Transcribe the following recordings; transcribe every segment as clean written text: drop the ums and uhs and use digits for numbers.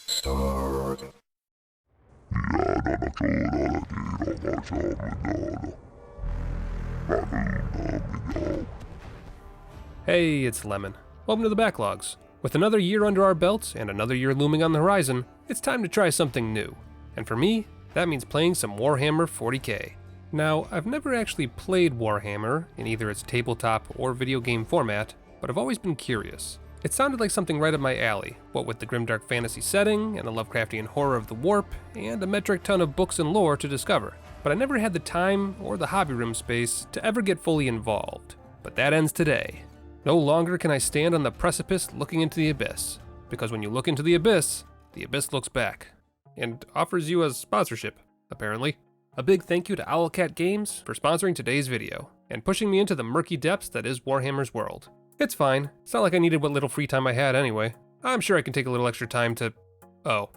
Start. Hey, it's Lemon. Welcome to the Backlogs. With another year under our belts and another year looming on the horizon, it's time to try something new. And for me, that means playing some Warhammer 40K. Now, I've never actually played Warhammer in either its tabletop or video game format, but I've always been curious. It sounded like something right up my alley, what with the grimdark fantasy setting and the Lovecraftian horror of the warp, and a metric ton of books and lore to discover. But I never had the time or the hobby room space to ever get fully involved. But that ends today. No longer can I stand on the precipice looking into the abyss, because when you look into the abyss looks back, and offers you a sponsorship, apparently. A big thank you to Owlcat Games for sponsoring today's video, and pushing me into the murky depths that is Warhammer's world. It's fine, it's not like I needed what little free time I had anyway. I'm sure I can take a little extra time to... Oh,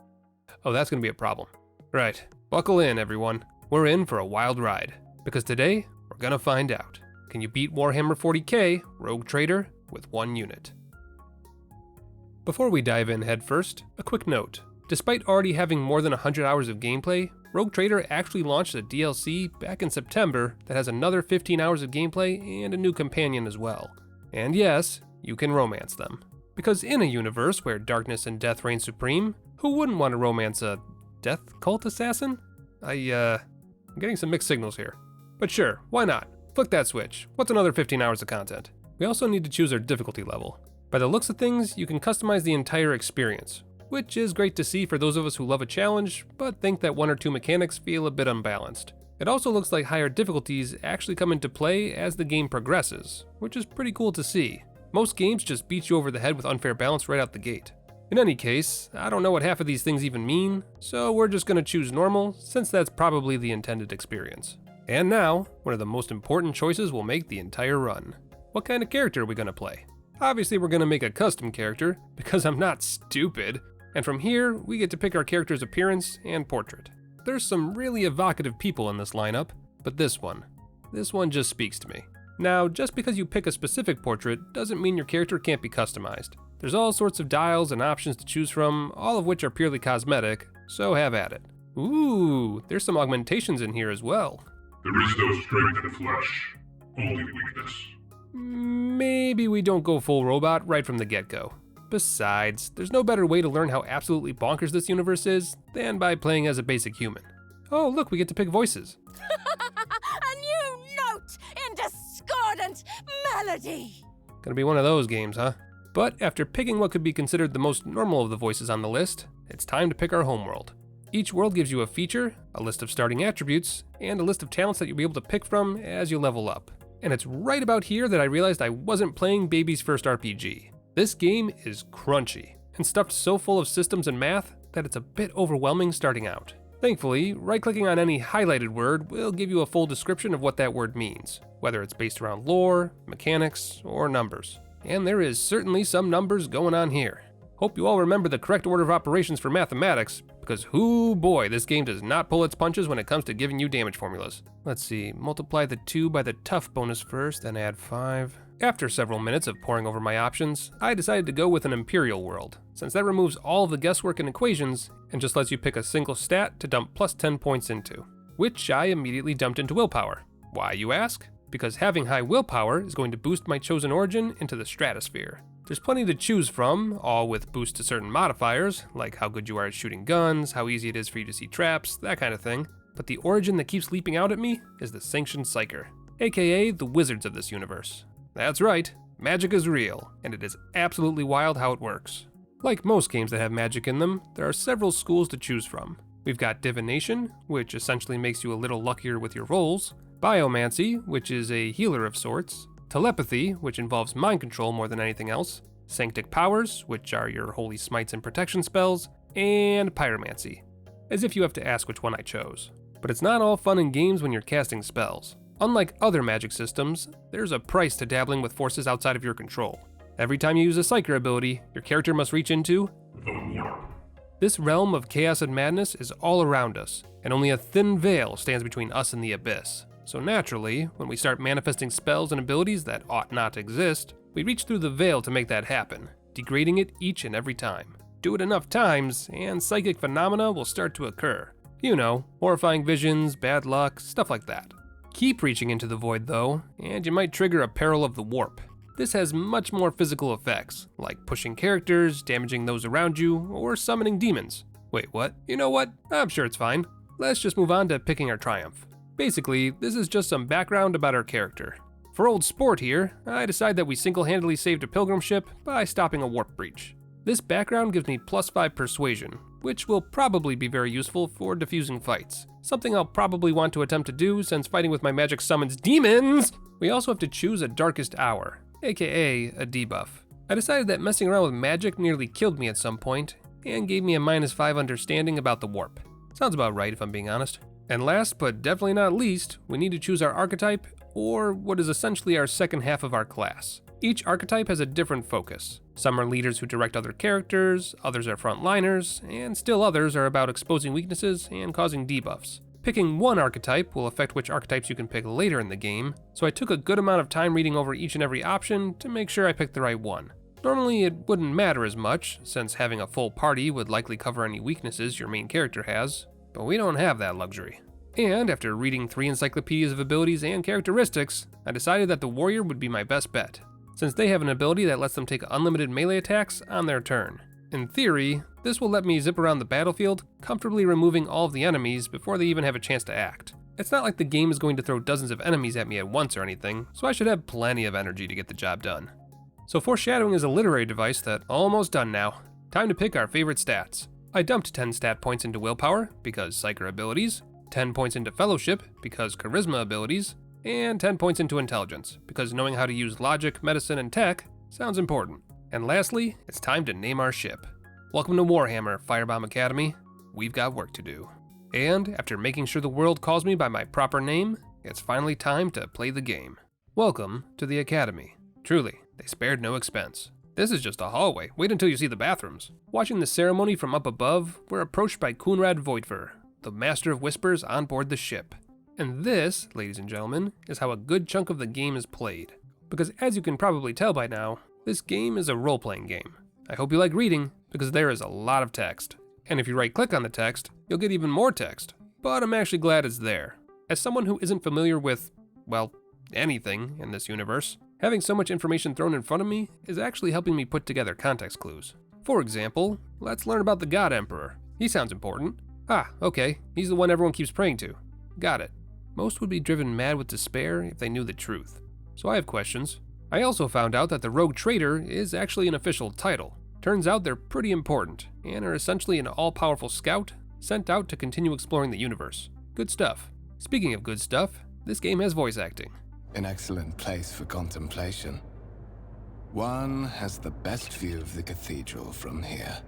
that's gonna be a problem. Right, buckle in everyone, we're in for a wild ride, because today, we're gonna find out. Can you beat Warhammer 40K, Rogue Trader, with one unit? Before we dive in headfirst, a quick note. Despite already having more than 100 hours of gameplay, Rogue Trader actually launched a DLC back in September that has another 15 hours of gameplay and a new companion as well. And yes, you can romance them. Because in a universe where darkness and death reign supreme, who wouldn't want to romance a death cult assassin? I'm getting some mixed signals here. But sure, why not? Flick that switch. What's another 15 hours of content? We also need to choose our difficulty level. By the looks of things, you can customize the entire experience, which is great to see for those of us who love a challenge, but think that one or two mechanics feel a bit unbalanced. It also looks like higher difficulties actually come into play as the game progresses, which is pretty cool to see. Most games just beat you over the head with unfair balance right out the gate. In any case, I don't know what half of these things even mean, so we're just gonna choose normal, since that's probably the intended experience. And now, one of the most important choices will make the entire run. What kind of character are we gonna play? Obviously we're gonna make a custom character, because I'm not stupid. And from here, we get to pick our character's appearance and portrait. There's some really evocative people in this lineup, but this one just speaks to me. Now, just because you pick a specific portrait doesn't mean your character can't be customized. There's all sorts of dials and options to choose from, all of which are purely cosmetic, so have at it. Ooh, there's some augmentations in here as well. There is no strength in flesh, only weakness. Maybe we don't go full robot right from the get-go. Besides, there's no better way to learn how absolutely bonkers this universe is than by playing as a basic human. Oh, look, we get to pick voices. A new note in discordant melody. Gonna be one of those games, huh? But after picking what could be considered the most normal of the voices on the list, it's time to pick our homeworld. Each world gives you a feature, a list of starting attributes, and a list of talents that you'll be able to pick from as you level up. And it's right about here that I realized I wasn't playing baby's first RPG. This game is crunchy, and stuffed so full of systems and math that it's a bit overwhelming starting out. Thankfully, right-clicking on any highlighted word will give you a full description of what that word means, whether it's based around lore, mechanics, or numbers. And there is certainly some numbers going on here. Hope you all remember the correct order of operations for mathematics, because hoo boy, this game does not pull its punches when it comes to giving you damage formulas. Let's see, multiply the 2 by the tough bonus first, then add 5. After several minutes of poring over my options, I decided to go with an Imperial world, since that removes all of the guesswork and equations and just lets you pick a single stat to dump plus 10 points into, which I immediately dumped into willpower. Why, you ask? Because having high willpower is going to boost my chosen origin into the stratosphere. There's plenty to choose from, all with boosts to certain modifiers, like how good you are at shooting guns, how easy it is for you to see traps, that kind of thing. But the origin that keeps leaping out at me is the Sanctioned Psyker, aka the wizards of this universe. That's right, magic is real, and it is absolutely wild how it works. Like most games that have magic in them, there are several schools to choose from. We've got Divination, which essentially makes you a little luckier with your rolls, Biomancy, which is a healer of sorts, Telepathy, which involves mind control more than anything else, Sanctic Powers, which are your holy smites and protection spells, and Pyromancy, as if you have to ask which one I chose. But it's not all fun and games when you're casting spells. Unlike other magic systems, there's a price to dabbling with forces outside of your control. Every time you use a Psyker ability, your character must reach into The warp. This realm of chaos and madness is all around us, and only a thin veil stands between us and the abyss. So naturally, when we start manifesting spells and abilities that ought not exist, we reach through the veil to make that happen, degrading it each and every time. Do it enough times, and psychic phenomena will start to occur. You know, horrifying visions, bad luck, stuff like that. Keep reaching into the void though, and you might trigger a peril of the warp. This has much more physical effects, like pushing characters, damaging those around you, or summoning demons. Wait, what? You know what? I'm sure it's fine. Let's just move on to picking our triumph. Basically, this is just some background about our character. For old sport here, I decide that we single-handedly saved a pilgrim ship by stopping a warp breach. This background gives me +5 persuasion, which will probably be very useful for diffusing fights. Something I'll probably want to attempt to do since fighting with my magic summons demons! We also have to choose a darkest hour, aka a debuff. I decided that messing around with magic nearly killed me at some point, and gave me a -5 understanding about the warp. Sounds about right if I'm being honest. And last but definitely not least, we need to choose our archetype, or what is essentially our second half of our class. Each archetype has a different focus. Some are leaders who direct other characters, others are frontliners, and still others are about exposing weaknesses and causing debuffs. Picking one archetype will affect which archetypes you can pick later in the game, so I took a good amount of time reading over each and every option to make sure I picked the right one. Normally it wouldn't matter as much, since having a full party would likely cover any weaknesses your main character has, but we don't have that luxury. And after reading 3 encyclopedias of abilities and characteristics, I decided that the warrior would be my best bet, since they have an ability that lets them take unlimited melee attacks on their turn. In theory, this will let me zip around the battlefield, comfortably removing all of the enemies before they even have a chance to act. It's not like the game is going to throw dozens of enemies at me at once or anything, so I should have plenty of energy to get the job done. So foreshadowing is a literary device that almost done now. Time to pick our favorite stats. I dumped 10 stat points into willpower, because psyker abilities, 10 points into fellowship, because charisma abilities, and 10 points into intelligence, because knowing how to use logic, medicine, and tech sounds important. And lastly, it's time to name our ship. Welcome to Warhammer, Firebomb Academy. We've got work to do. And after making sure the world calls me by my proper name, it's finally time to play the game. Welcome to the Academy. Truly, they spared no expense. This is just a hallway. Wait until you see the bathrooms. Watching the ceremony from up above, we're approached by Kunrad Voidfer, the Master of Whispers on board the ship. And this, ladies and gentlemen, is how a good chunk of the game is played. Because as you can probably tell by now, this game is a role-playing game. I hope you like reading, because there is a lot of text. And if you right-click on the text, you'll get even more text. But I'm actually glad it's there. As someone who isn't familiar with, well, anything in this universe, having so much information thrown in front of me is actually helping me put together context clues. For example, let's learn about the God Emperor. He sounds important. Ah, okay, he's the one everyone keeps praying to. Got it. Most would be driven mad with despair if they knew the truth. So I have questions. I also found out that the Rogue Trader is actually an official title. Turns out they're pretty important, and are essentially an all-powerful scout sent out to continue exploring the universe. Good stuff. Speaking of good stuff, this game has voice acting. An excellent place for contemplation. One has the best view of the cathedral from here.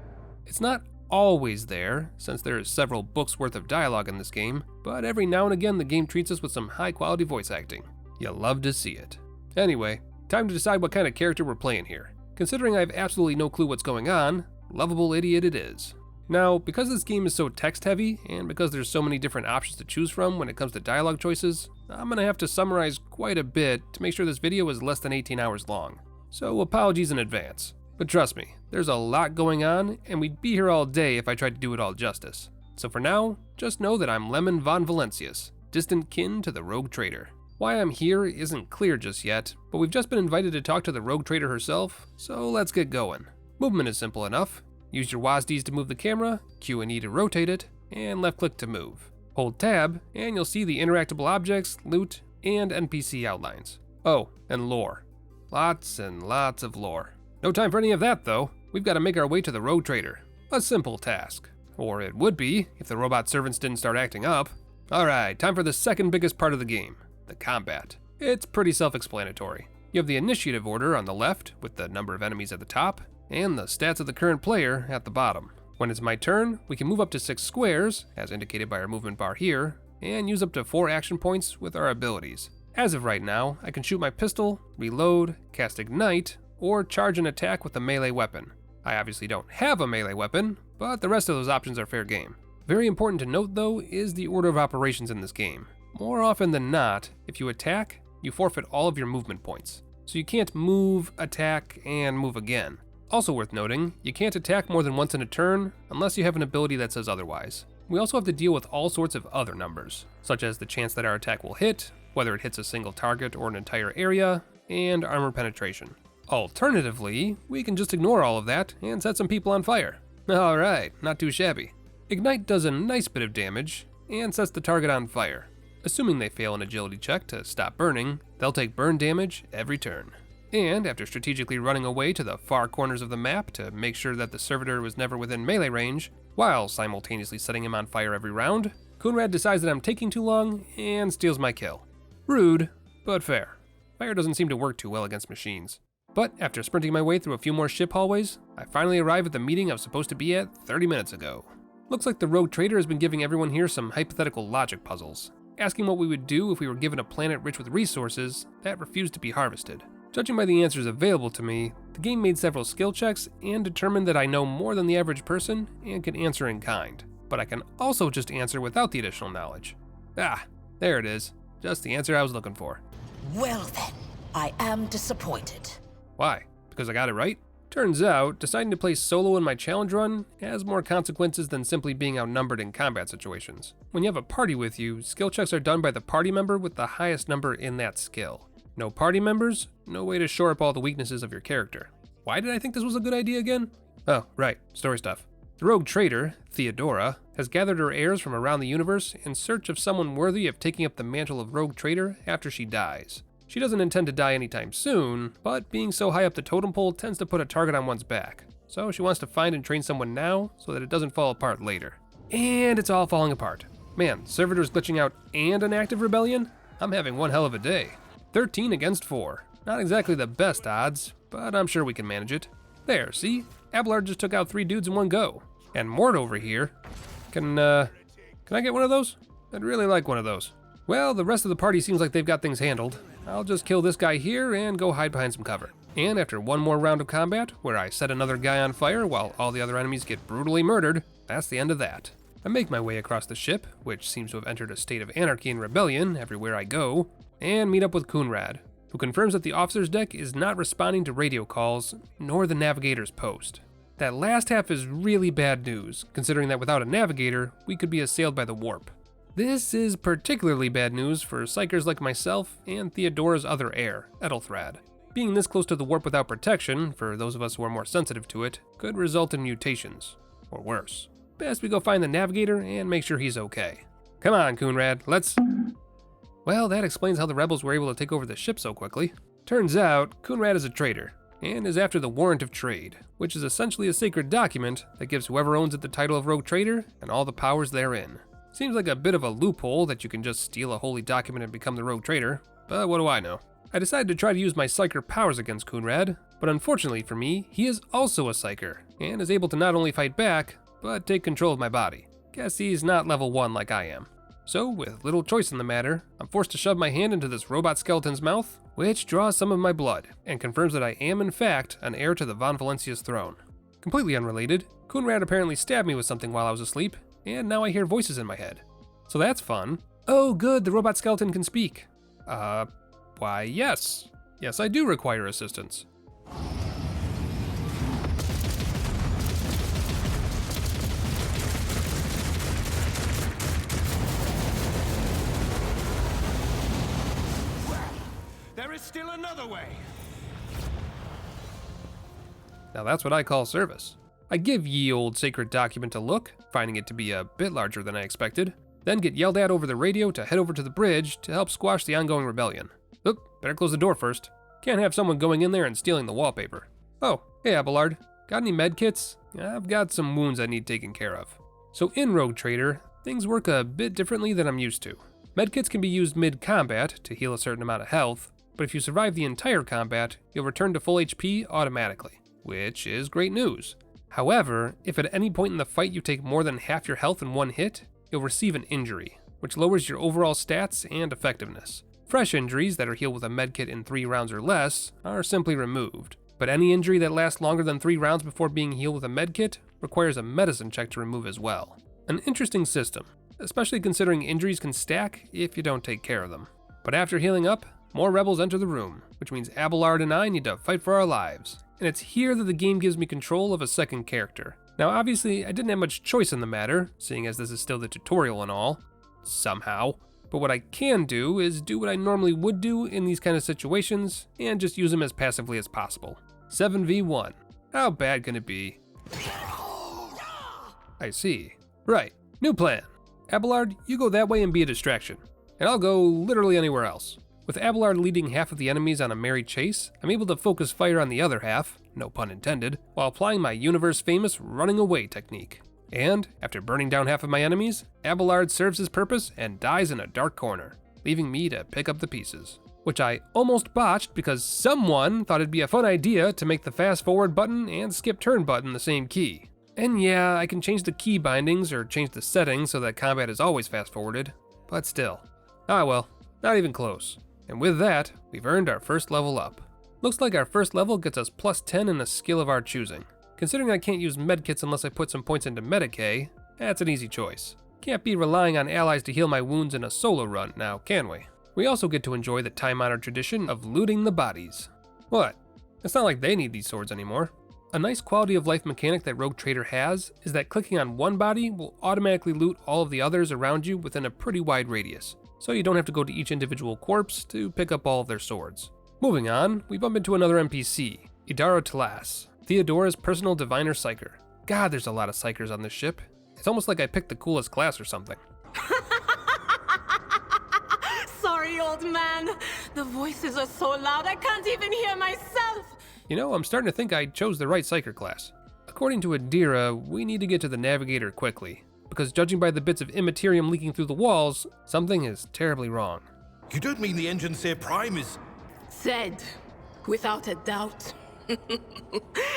It's not always there, since there is several books worth of dialogue in this game, but every now and again the game treats us with some high-quality voice acting. You'll love to see it. Anyway, time to decide what kind of character we're playing here. Considering I have absolutely no clue what's going on, lovable idiot it is. Now, because this game is so text-heavy, and because there's so many different options to choose from when it comes to dialogue choices, I'm gonna have to summarize quite a bit to make sure this video is less than 18 hours long. So apologies in advance. But trust me, there's a lot going on, and we'd be here all day if I tried to do it all justice. So for now, just know that I'm Lemon von Valencius, distant kin to the Rogue Trader. Why I'm here isn't clear just yet, but we've just been invited to talk to the Rogue Trader herself, so let's get going. Movement is simple enough. Use your WASDs to move the camera, Q and E to rotate it, and left click to move. Hold tab, and you'll see the interactable objects, loot, and NPC outlines. Oh, and lore. Lots and lots of lore. No time for any of that though. We've got to make our way to the Rogue Trader. A simple task. Or it would be, if the robot servants didn't start acting up. Alright, time for the second biggest part of the game, the combat. It's pretty self-explanatory. You have the initiative order on the left, with the number of enemies at the top, and the stats of the current player at the bottom. When it's my turn, we can move up to 6 squares, as indicated by our movement bar here, and use up to 4 action points with our abilities. As of right now, I can shoot my pistol, reload, cast Ignite, or charge an attack with a melee weapon. I obviously don't have a melee weapon, but the rest of those options are fair game. Very important to note though is the order of operations in this game. More often than not, if you attack, you forfeit all of your movement points. So you can't move, attack, and move again. Also worth noting, you can't attack more than once in a turn unless you have an ability that says otherwise. We also have to deal with all sorts of other numbers, such as the chance that our attack will hit, whether it hits a single target or an entire area, and armor penetration. Alternatively, we can just ignore all of that and set some people on fire. Alright, not too shabby. Ignite does a nice bit of damage and sets the target on fire. Assuming they fail an agility check to stop burning, they'll take burn damage every turn. And after strategically running away to the far corners of the map to make sure that the servitor was never within melee range, while simultaneously setting him on fire every round, Coonrad decides that I'm taking too long and steals my kill. Rude, but fair. Fire doesn't seem to work too well against machines. But after sprinting my way through a few more ship hallways, I finally arrive at the meeting I was supposed to be at 30 minutes ago. Looks like the rogue trader has been giving everyone here some hypothetical logic puzzles, asking what we would do if we were given a planet rich with resources that refused to be harvested. Judging by the answers available to me, the game made several skill checks and determined that I know more than the average person and can answer in kind. But I can also just answer without the additional knowledge. Ah, there it is. Just the answer I was looking for. Well then, I am disappointed. Why? Because I got it right? Turns out, deciding to play solo in my challenge run has more consequences than simply being outnumbered in combat situations. When you have a party with you, skill checks are done by the party member with the highest number in that skill. No party members, no way to shore up all the weaknesses of your character. Why did I think this was a good idea again? Oh, right, story stuff. The rogue trader, Theodora, has gathered her heirs from around the universe in search of someone worthy of taking up the mantle of rogue trader after she dies. She doesn't intend to die anytime soon, but being so high up the totem pole tends to put a target on one's back. So she wants to find and train someone now so that it doesn't fall apart later. And it's all falling apart. Man, servitors glitching out and an active rebellion? I'm having one hell of a day. 13 against 4. Not exactly the best odds, but I'm sure we can manage it. There, see? Abelard just took out 3 dudes in one go. And Mort over here. Can I get one of those? I'd really like one of those. Well, the rest of the party seems like they've got things handled. I'll just kill this guy here and go hide behind some cover. And after one more round of combat, where I set another guy on fire while all the other enemies get brutally murdered, that's the end of that. I make my way across the ship, which seems to have entered a state of anarchy and rebellion everywhere I go, and meet up with Coonrad, who confirms that the officer's deck is not responding to radio calls, nor the navigator's post. That last half is really bad news, considering that without a navigator, we could be assailed by the warp. This is particularly bad news for psychers like myself and Theodora's other heir, Edelthrad. Being this close to the warp without protection, for those of us who are more sensitive to it, could result in mutations, or worse. Best we go find the navigator and make sure he's okay. Come on, Coonrad, let's... Well, that explains how the rebels were able to take over the ship so quickly. Turns out, Coonrad is a traitor, and is after the Warrant of Trade, which is essentially a sacred document that gives whoever owns it the title of Rogue Trader and all the powers therein. Seems like a bit of a loophole that you can just steal a holy document and become the Rogue Trader, but what do I know? I decided to try to use my Psyker powers against Coonrad, but unfortunately for me, he is also a Psyker, and is able to not only fight back, but take control of my body. Guess he's not level 1 like I am. So, with little choice in the matter, I'm forced to shove my hand into this robot skeleton's mouth, which draws some of my blood, and confirms that I am in fact an heir to the Von Valencia's throne. Completely unrelated, Coonrad apparently stabbed me with something while I was asleep, and now I hear voices in my head. So that's fun. Oh good, the robot skeleton can speak. Why yes. Yes, I do require assistance. There is still another way. Now that's what I call service. I give ye old sacred document a look, finding it to be a bit larger than I expected, then get yelled at over the radio to head over to the bridge to help squash the ongoing rebellion. Oop, better close the door first. Can't have someone going in there and stealing the wallpaper. Oh, hey Abelard, got any medkits? I've got some wounds I need taken care of. So in Rogue Trader, things work a bit differently than I'm used to. Medkits can be used mid-combat to heal a certain amount of health, but if you survive the entire combat, you'll return to full HP automatically, which is great news. However, if at any point in the fight you take more than half your health in one hit, you'll receive an injury, which lowers your overall stats and effectiveness. Fresh injuries that are healed with a medkit in 3 rounds or less are simply removed, but any injury that lasts longer than 3 rounds before being healed with a medkit requires a medicine check to remove as well. An interesting system, especially considering injuries can stack if you don't take care of them. But after healing up, more rebels enter the room, which means Abelard and I need to fight for our lives. and it's here that the game gives me control of a second character. Now obviously I didn't have much choice in the matter, seeing as this is still the tutorial and all, somehow. But what I can do is do what I normally would do in these kind of situations, and just use them as passively as possible. 7v1. How bad can it be? I see. Right, new plan. Abelard, you go that way and be a distraction, and I'll go literally anywhere else. With Abelard leading half of the enemies on a merry chase, I'm able to focus fire on the other half, no pun intended, while applying my universe-famous running away technique. And, after burning down half of my enemies, Abelard serves his purpose and dies in a dark corner, leaving me to pick up the pieces. Which I almost botched because someone thought it'd be a fun idea to make the fast forward button and skip turn button the same key. And yeah, I can change the key bindings or change the settings so that combat is always fast forwarded, but still. Ah well, not even close. And with that, we've earned our first level up. Looks like our first level gets us plus 10 in a skill of our choosing. Considering I can't use medkits unless I put some points into Medicae, that's an easy choice. Can't be relying on allies to heal my wounds in a solo run now, can we? We also get to enjoy the time-honored tradition of looting the bodies. What? It's not like they need these swords anymore. A nice quality of life mechanic that Rogue Trader has is that clicking on one body will automatically loot all of the others around you within a pretty wide radius, so you don't have to go to each individual corpse to pick up all of their swords. Moving on, we bump into another NPC, Idara Talas, Theodora's personal diviner psyker. God, there's a lot of psykers on this ship. It's almost like I picked the coolest class or something. Sorry, old man. The voices are so loud I can't even hear myself. You know, I'm starting to think I chose the right psyker class. According to Idira, we need to get to the Navigator quickly, because judging by the bits of immaterium leaking through the walls, something is terribly wrong. You don't mean the engine say Prime is... Said, without a doubt.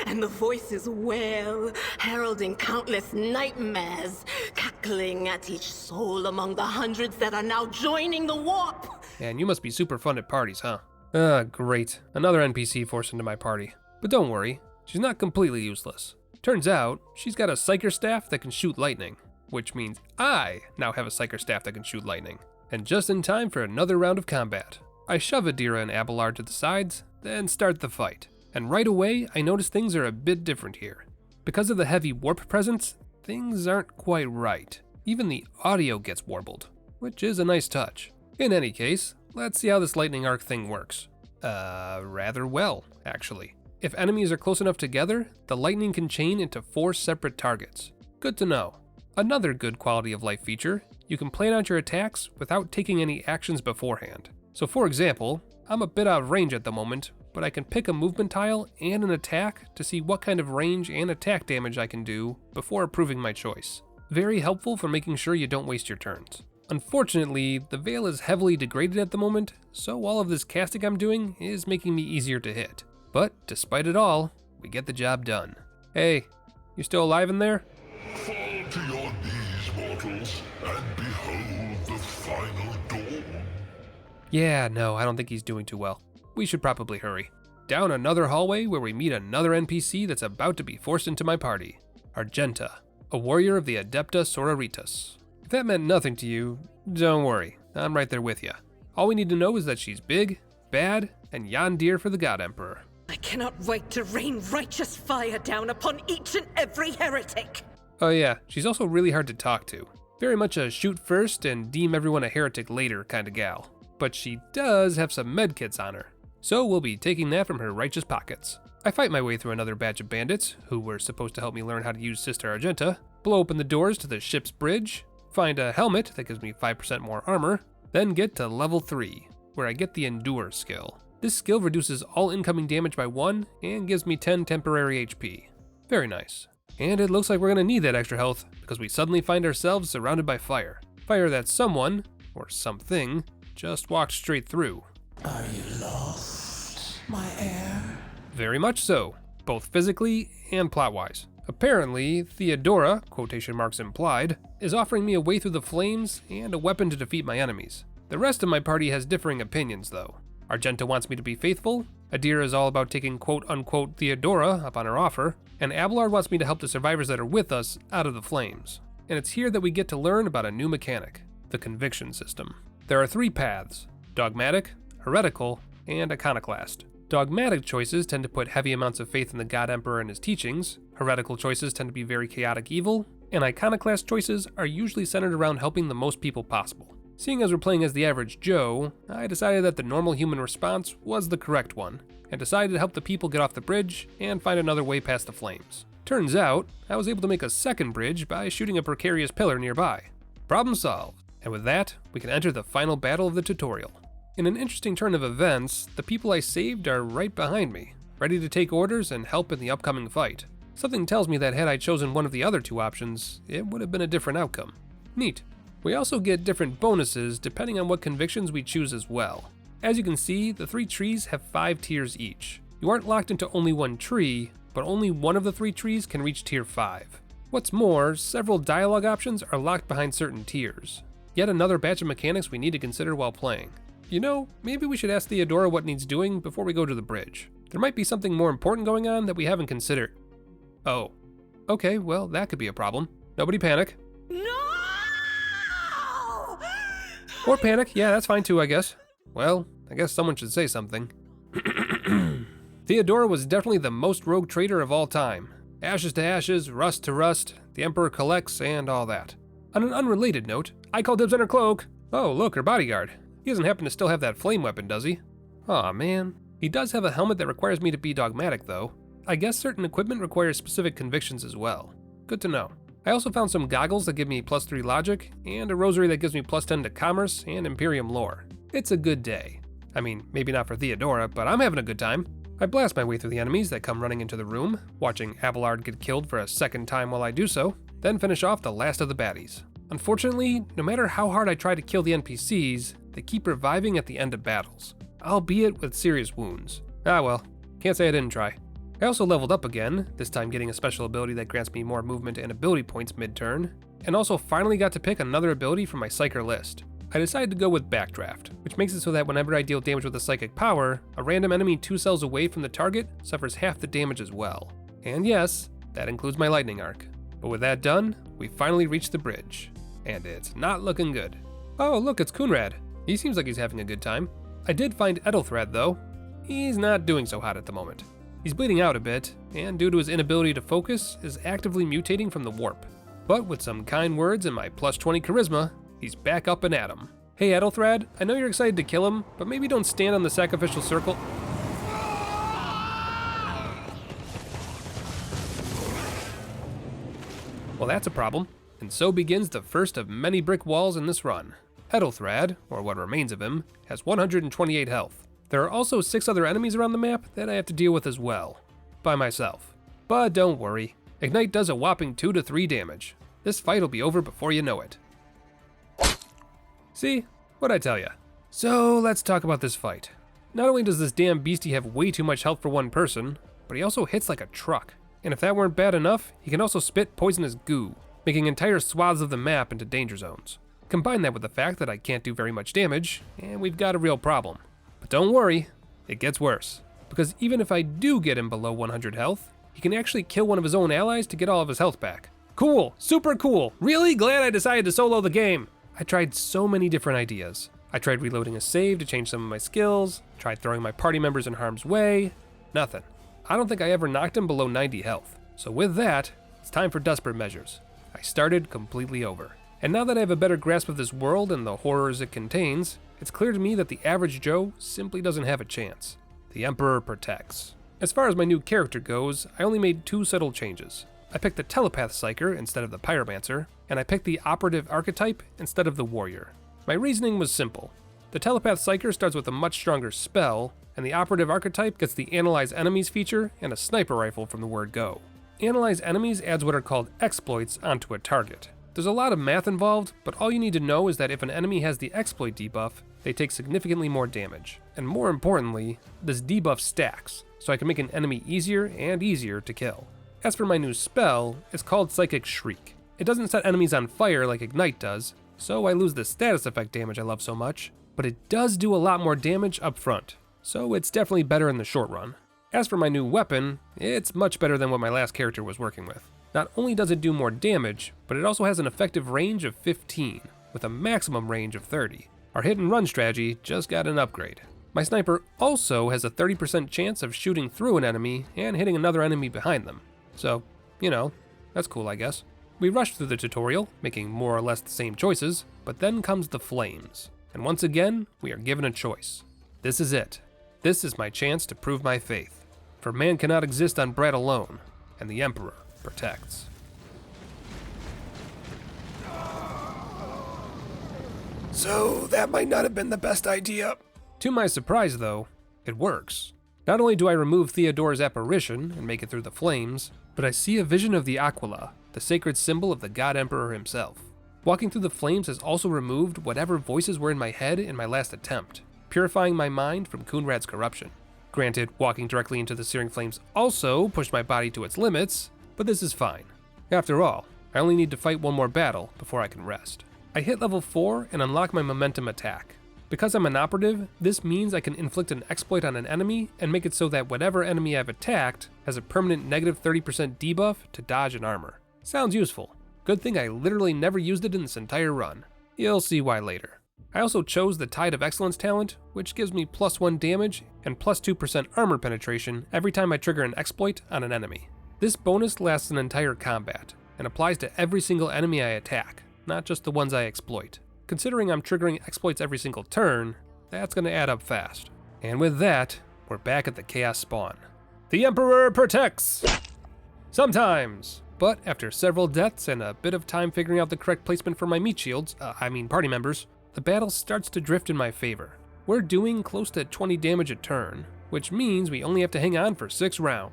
And the voices wail, heralding countless nightmares, cackling at each soul among the hundreds that are now joining the warp. And you must be super fun at parties, huh? Ah, great. Another NPC forced into my party. But don't worry, she's not completely useless. Turns out, she's got a psyker staff that can shoot lightning, which means I now have a psyker staff that can shoot lightning. And just in time for another round of combat. I shove Idira and Abelard to the sides, then start the fight. And right away, I notice things are a bit different here. Because of the heavy warp presence, things aren't quite right. Even the audio gets warbled, which is a nice touch. In any case, let's see how this lightning arc thing works. Rather well, actually. If enemies are close enough together, the lightning can chain into 4 separate targets. Good to know. Another good quality of life feature, you can plan out your attacks without taking any actions beforehand. So for example, I'm a bit out of range at the moment, but I can pick a movement tile and an attack to see what kind of range and attack damage I can do before approving my choice. Very helpful for making sure you don't waste your turns. Unfortunately, the veil is heavily degraded at the moment, so all of this casting I'm doing is making me easier to hit. But despite it all, we get the job done. Hey, you still alive in there? Fall to your knees, mortals, and behold the final dawn. Yeah, no, I don't think he's doing too well. We should probably hurry. Down another hallway where we meet another NPC that's about to be forced into my party. Argenta, a warrior of the Adepta Sororitas. If that meant nothing to you, don't worry, I'm right there with you. All we need to know is that she's big, bad, and yondir for the God Emperor. I cannot wait to rain righteous fire down upon each and every heretic. Oh yeah, she's also really hard to talk to. Very much a shoot first and deem everyone a heretic later kind of gal. But she does have some medkits on her, so we'll be taking that from her righteous pockets. I fight my way through another batch of bandits, who were supposed to help me learn how to use Sister Argenta, blow open the doors to the ship's bridge, find a helmet that gives me 5% more armor, then get to level 3, where I get the Endure skill. This skill reduces all incoming damage by 1 and gives me 10 temporary HP. Very nice. And it looks like we're gonna need that extra health because we suddenly find ourselves surrounded by fire. Fire that someone, or something, just walked straight through. Are you lost, my heir? Very much so, both physically and plot-wise. Apparently, Theodora, quotation marks implied, is offering me a way through the flames and a weapon to defeat my enemies. The rest of my party has differing opinions though. Argenta wants me to be faithful, Idira is all about taking quote-unquote Theodora up on her offer, and Abelard wants me to help the survivors that are with us out of the flames. And it's here that we get to learn about a new mechanic, the conviction system. There are 3 paths, dogmatic, heretical, and iconoclast. Dogmatic choices tend to put heavy amounts of faith in the God Emperor and his teachings, heretical choices tend to be very chaotic evil, and iconoclast choices are usually centered around helping the most people possible. Seeing as we're playing as the average Joe, I decided that the normal human response was the correct one, and decided to help the people get off the bridge and find another way past the flames. Turns out, I was able to make a second bridge by shooting a precarious pillar nearby. Problem solved, and with that, we can enter the final battle of the tutorial. In an interesting turn of events, the people I saved are right behind me, ready to take orders and help in the upcoming fight. Something tells me that had I chosen one of the other two options, it would have been a different outcome. Neat. We also get different bonuses depending on what convictions we choose as well. As you can see, the 3 trees have 5 tiers each. You aren't locked into only one tree, but only one of the 3 trees can reach tier 5. What's more, several dialogue options are locked behind certain tiers. Yet another batch of mechanics we need to consider while playing. You know, maybe we should ask Theodora what needs doing before we go to the bridge. There might be something more important going on that we haven't considered. Oh. Okay, well, that could be a problem. Nobody panic. No! Or panic, yeah, that's fine too, I guess. Well, I guess someone should say something. Theodora was definitely the most rogue traitor of all time. Ashes to ashes, rust to rust, the Emperor collects, and all that. On an unrelated note, I call dibs on her cloak. Oh, look, her bodyguard. He doesn't happen to still have that flame weapon, does he? Aw, man. He does have a helmet that requires me to be dogmatic, though. I guess certain equipment requires specific convictions as well. Good to know. I also found some goggles that give me +3 logic, and a rosary that gives me +10 to commerce and Imperium lore. It's a good day. I mean, maybe not for Theodora, but I'm having a good time. I blast my way through the enemies that come running into the room, watching Abelard get killed for a second time while I do so, then finish off the last of the baddies. Unfortunately, no matter how hard I try to kill the NPCs, they keep reviving at the end of battles, albeit with serious wounds. Ah well, can't say I didn't try. I also leveled up again, this time getting a special ability that grants me more movement and ability points mid-turn, and also finally got to pick another ability from my Psyker list. I decided to go with Backdraft, which makes it so that whenever I deal damage with a psychic power, a random enemy 2 cells away from the target suffers half the damage as well. And yes, that includes my lightning arc. But with that done, we finally reached the bridge, and it's not looking good. Oh look, it's Kunrad. He seems like he's having a good time. I did find Ethelthrad though. He's not doing so hot at the moment. He's bleeding out a bit, and due to his inability to focus, is actively mutating from the warp. But with some kind words and my +20 charisma, he's back up and at him. Hey Ethelthrad, I know you're excited to kill him, but maybe don't stand on the sacrificial circle. Well, that's a problem, and so begins the first of many brick walls in this run. Ethelthrad, or what remains of him, has 128 health. There are also 6 other enemies around the map that I have to deal with as well, by myself. But don't worry, Ignite does a whopping 2 to 3 damage. This fight will be over before you know it. See? What'd I tell ya? So let's talk about this fight. Not only does this damn beastie have way too much health for one person, but he also hits like a truck. And if that weren't bad enough, he can also spit poisonous goo, making entire swaths of the map into danger zones. Combine that with the fact that I can't do very much damage, and we've got a real problem. But don't worry, it gets worse. Because even if I do get him below 100 health, he can actually kill one of his own allies to get all of his health back. Cool, super cool, really glad I decided to solo the game. I tried so many different ideas. I tried reloading a save to change some of my skills, tried throwing my party members in harm's way, nothing. I don't think I ever knocked him below 90 health. So with that, it's time for desperate measures. I started completely over. And now that I have a better grasp of this world and the horrors it contains, it's clear to me that the average Joe simply doesn't have a chance. The Emperor protects. As far as my new character goes, I only made 2 subtle changes. I picked the Telepath Psyker instead of the Pyromancer, and I picked the Operative Archetype instead of the Warrior. My reasoning was simple. The Telepath Psyker starts with a much stronger spell, and the Operative Archetype gets the Analyze Enemies feature and a sniper rifle from the word go. Analyze Enemies adds what are called exploits onto a target. There's a lot of math involved, but all you need to know is that if an enemy has the exploit debuff, they take significantly more damage. And more importantly, this debuff stacks, so I can make an enemy easier and easier to kill. As for my new spell, it's called Psychic Shriek. It doesn't set enemies on fire like Ignite does, so I lose the status effect damage I love so much, but it does do a lot more damage up front, so it's definitely better in the short run. As for my new weapon, it's much better than what my last character was working with. Not only does it do more damage, but it also has an effective range of 15, with a maximum range of 30. Our hit and run strategy just got an upgrade. My sniper also has a 30% chance of shooting through an enemy and hitting another enemy behind them. So, you know, that's cool, I guess. We rushed through the tutorial, making more or less the same choices, but then comes the flames. And once again, we are given a choice. This is it. This is my chance to prove my faith. For man cannot exist on bread alone, and the Emperor protects. So that might not have been the best idea. To my surprise though, it works. Not only do I remove Theodore's apparition and make it through the flames, but I see a vision of the Aquila, the sacred symbol of the God Emperor himself. Walking through the flames has also removed whatever voices were in my head in my last attempt, purifying my mind from Coonrad's corruption. Granted, walking directly into the searing flames also pushed my body to its limits, but this is fine. After all, I only need to fight one more battle before I can rest. I hit level 4 and unlock my momentum attack. Because I'm an operative, this means I can inflict an exploit on an enemy and make it so that whatever enemy I've attacked has a permanent negative 30% debuff to dodge and armor. Sounds useful. Good thing I literally never used it in this entire run. You'll see why later. I also chose the Tide of Excellence talent, which gives me +1 damage and +2% armor penetration every time I trigger an exploit on an enemy. This bonus lasts an entire combat, and applies to every single enemy I attack, not just the ones I exploit. Considering I'm triggering exploits every single turn, that's gonna add up fast. And with that, we're back at the Chaos Spawn. The Emperor protects! Sometimes! But after several deaths and a bit of time figuring out the correct placement for my meat shields, party members, the battle starts to drift in my favor. We're doing close to 20 damage a turn, which means we only have to hang on for 6 rounds.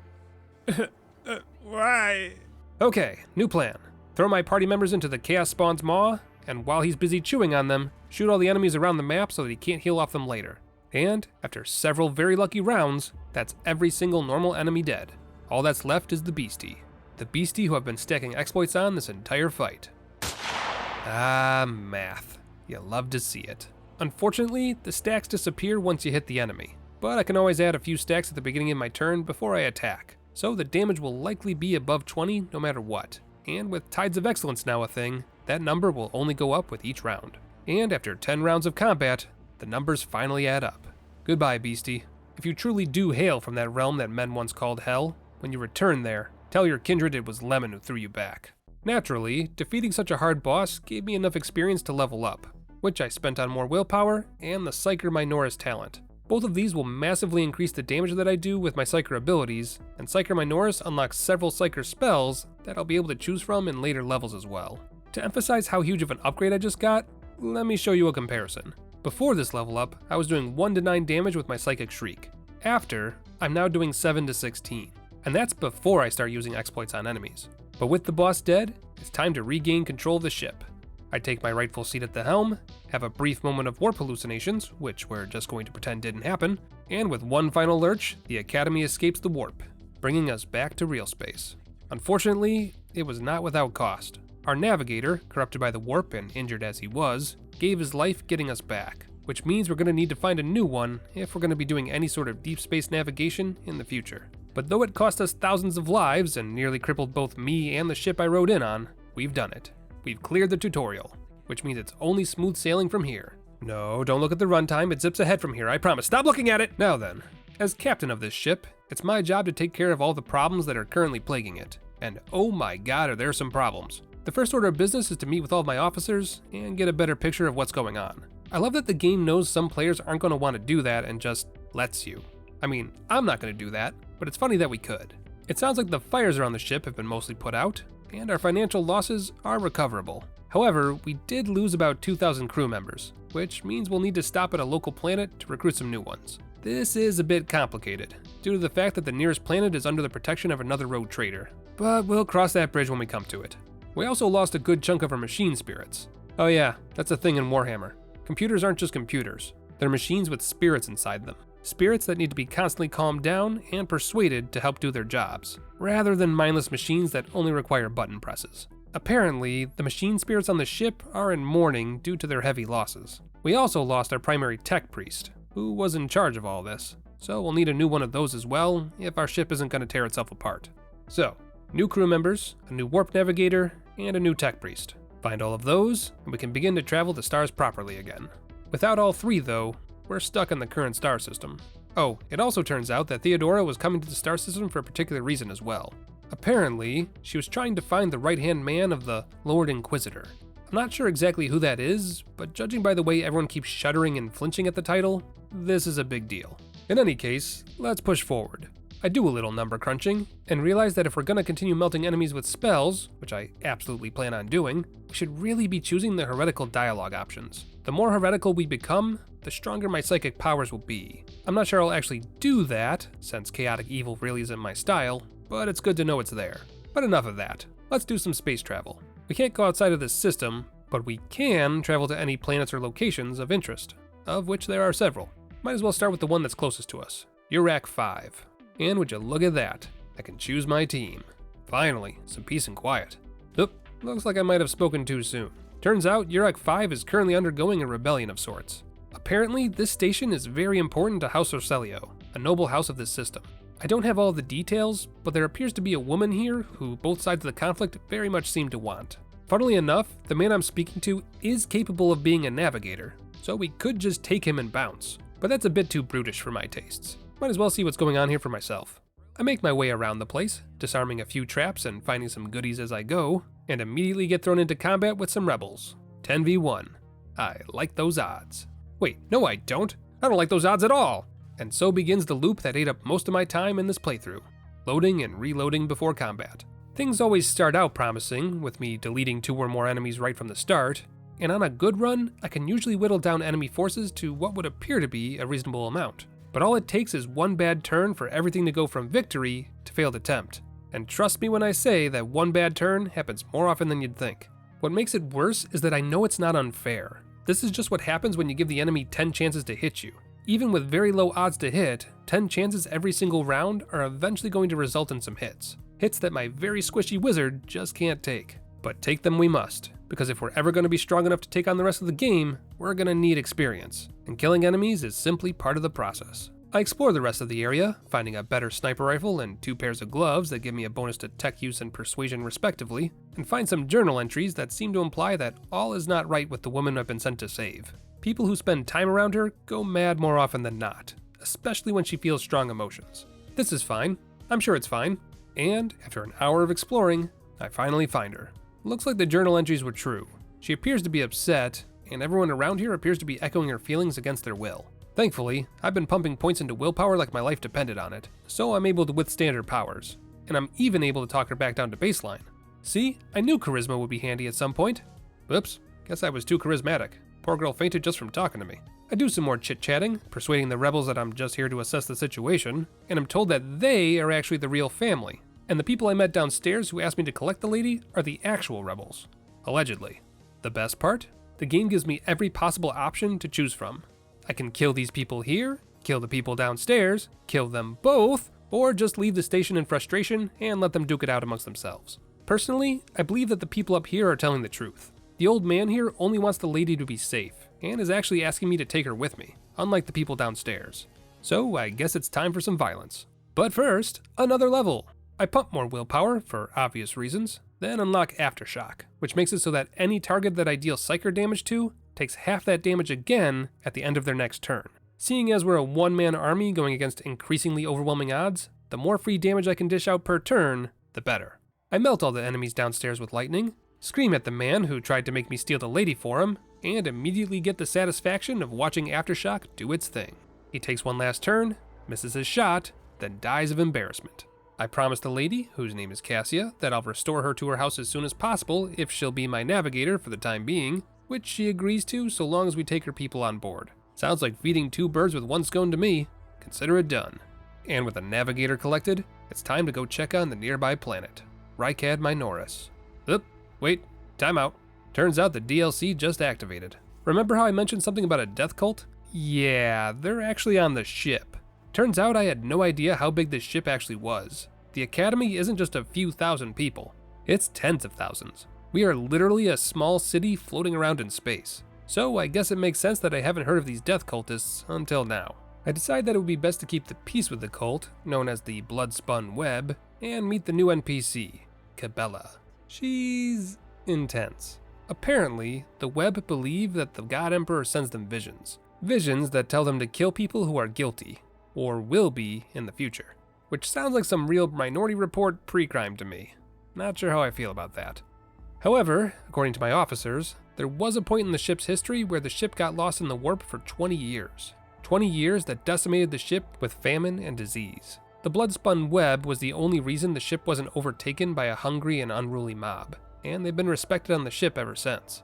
Why? Okay, new plan. Throw my party members into the Chaos Spawn's maw, and while he's busy chewing on them, shoot all the enemies around the map so that he can't heal off them later. And after several very lucky rounds, that's every single normal enemy dead. All that's left is the beastie. The beastie who I've been stacking exploits on this entire fight. Ah, math. You love to see it. Unfortunately, the stacks disappear once you hit the enemy, but I can always add a few stacks at the beginning of my turn before I attack, so the damage will likely be above 20 no matter what. And with Tides of Excellence now a thing, that number will only go up with each round. And after 10 rounds of combat, the numbers finally add up. Goodbye, beastie. If you truly do hail from that realm that men once called Hell, when you return there, tell your kindred it was Lemon who threw you back. Naturally, defeating such a hard boss gave me enough experience to level up, which I spent on more willpower and the Psyker Minoris talent. Both of these will massively increase the damage that I do with my Psyker abilities, and Psyker Minoris unlocks several Psyker spells that I'll be able to choose from in later levels as well. To emphasize how huge of an upgrade I just got, let me show you a comparison. Before this level up, I was doing 1 to 9 damage with my Psychic Shriek. After, I'm now doing 7 to 16. And that's before I start using exploits on enemies. But with the boss dead, it's time to regain control of the ship. I take my rightful seat at the helm, have a brief moment of warp hallucinations, which we're just going to pretend didn't happen, and with one final lurch, the Academy escapes the warp, bringing us back to real space. Unfortunately, it was not without cost. Our navigator, corrupted by the warp and injured as he was, gave his life getting us back, which means we're going to need to find a new one if we're going to be doing any sort of deep space navigation in the future. But though it cost us thousands of lives and nearly crippled both me and the ship I rode in on, we've done it. We've cleared the tutorial, which means it's only smooth sailing from here. No, don't look at the runtime, it zips ahead from here, I promise. Stop looking at it! Now then, as captain of this ship, it's my job to take care of all the problems that are currently plaguing it. And oh my god, are there some problems. The first order of business is to meet with all of my officers and get a better picture of what's going on. I love that the game knows some players aren't going to want to do that and just lets you. I mean, I'm not going to do that, but it's funny that we could. It sounds like the fires around the ship have been mostly put out, and our financial losses are recoverable. However, we did lose about 2,000 crew members, which means we'll need to stop at a local planet to recruit some new ones. This is a bit complicated, due to the fact that the nearest planet is under the protection of another rogue trader, but we'll cross that bridge when we come to it. We also lost a good chunk of our machine spirits. Oh yeah, that's a thing in Warhammer. Computers aren't just computers, they're machines with spirits inside them. Spirits that need to be constantly calmed down and persuaded to help do their jobs, rather than mindless machines that only require button presses. Apparently, the machine spirits on the ship are in mourning due to their heavy losses. We also lost our primary tech priest, who was in charge of all this, so we'll need a new one of those as well if our ship isn't going to tear itself apart. So, new crew members, a new warp navigator, and a new tech priest. Find all of those, and we can begin to travel the stars properly again. Without all three though, we're stuck in the current star system. Oh, it also turns out that Theodora was coming to the star system for a particular reason as well. Apparently, she was trying to find the right-hand man of the Lord Inquisitor. I'm not sure exactly who that is, but judging by the way everyone keeps shuddering and flinching at the title, this is a big deal. In any case, let's push forward. I do a little number crunching, and realize that if we're gonna continue melting enemies with spells, which I absolutely plan on doing, we should really be choosing the heretical dialogue options. The more heretical we become, the stronger my psychic powers will be. I'm not sure I'll actually do that, since chaotic evil really isn't my style, but it's good to know it's there. But enough of that. Let's do some space travel. We can't go outside of this system, but we can travel to any planets or locations of interest, of which there are several. Might as well start with the one that's closest to us, Urak 5. And would you look at that, I can choose my team. Finally, some peace and quiet. Oop, looks like I might have spoken too soon. Turns out Urak 5 is currently undergoing a rebellion of sorts. Apparently, this station is very important to House Orcelio, a noble house of this system. I don't have all the details, but there appears to be a woman here who both sides of the conflict very much seem to want. Funnily enough, the man I'm speaking to is capable of being a navigator, so we could just take him and bounce. But that's a bit too brutish for my tastes. Might as well see what's going on here for myself. I make my way around the place, disarming a few traps and finding some goodies as I go, and immediately get thrown into combat with some rebels. 10v1. I like those odds. Wait, no I don't. I don't like those odds at all. And so begins the loop that ate up most of my time in this playthrough, loading and reloading before combat. Things always start out promising, with me deleting 2 or more enemies right from the start, and on a good run, I can usually whittle down enemy forces to what would appear to be a reasonable amount. But all it takes is one bad turn for everything to go from victory to failed attempt. And trust me when I say that one bad turn happens more often than you'd think. What makes it worse is that I know it's not unfair. This is just what happens when you give the enemy 10 chances to hit you. Even with very low odds to hit, 10 chances every single round are eventually going to result in some hits. Hits that my very squishy wizard just can't take. But take them we must, because if we're ever going to be strong enough to take on the rest of the game, we're going to need experience. And killing enemies is simply part of the process. I explore the rest of the area, finding a better sniper rifle and 2 pairs of gloves that give me a bonus to tech use and persuasion respectively, and find some journal entries that seem to imply that all is not right with the woman I've been sent to save. People who spend time around her go mad more often than not, especially when she feels strong emotions. This is fine. I'm sure it's fine. And after an hour of exploring, I finally find her. Looks like the journal entries were true. She appears to be upset, and everyone around here appears to be echoing her feelings against their will. Thankfully, I've been pumping points into willpower like my life depended on it, so I'm able to withstand her powers. And I'm even able to talk her back down to baseline. See, I knew charisma would be handy at some point. Oops, guess I was too charismatic. Poor girl fainted just from talking to me. I do some more chit-chatting, persuading the rebels that I'm just here to assess the situation, and I'm told that they are actually the real family, and the people I met downstairs who asked me to collect the lady are the actual rebels. Allegedly. The best part? The game gives me every possible option to choose from. I can kill these people here, kill the people downstairs, kill them both, or just leave the station in frustration and let them duke it out amongst themselves. Personally, I believe that the people up here are telling the truth. The old man here only wants the lady to be safe, and is actually asking me to take her with me, unlike the people downstairs. So I guess it's time for some violence. But first, another level. I pump more willpower, for obvious reasons, then unlock Aftershock, which makes it so that any target that I deal psyker damage to takes half that damage again at the end of their next turn. Seeing as we're a one-man army going against increasingly overwhelming odds, the more free damage I can dish out per turn, the better. I melt all the enemies downstairs with lightning, scream at the man who tried to make me steal the lady for him, and immediately get the satisfaction of watching Aftershock do its thing. He takes one last turn, misses his shot, then dies of embarrassment. I promise the lady, whose name is Cassia, that I'll restore her to her house as soon as possible if she'll be my navigator for the time being, which she agrees to so long as we take her people on board. Sounds like feeding 2 birds with 1 scone to me. Consider it done. And with a navigator collected, it's time to go check on the nearby planet, Rykad Minoris. Oop, wait, time out. Turns out the DLC just activated. Remember how I mentioned something about a death cult? Yeah, they're actually on the ship. Turns out I had no idea how big this ship actually was. The Academy isn't just a few thousand people, it's tens of thousands. We are literally a small city floating around in space. So I guess it makes sense that I haven't heard of these death cultists until now. I decide that it would be best to keep the peace with the cult, known as the Bloodspun Web, and meet the new NPC, Cabela. She's intense. Apparently, the Web believe that the God Emperor sends them visions. Visions that tell them to kill people who are guilty, or will be in the future. Which sounds like some real Minority Report pre-crime to me. Not sure how I feel about that. However, according to my officers, there was a point in the ship's history where the ship got lost in the warp for 20 years. 20 years that decimated the ship with famine and disease. The blood-spun web was the only reason the ship wasn't overtaken by a hungry and unruly mob, and they've been respected on the ship ever since.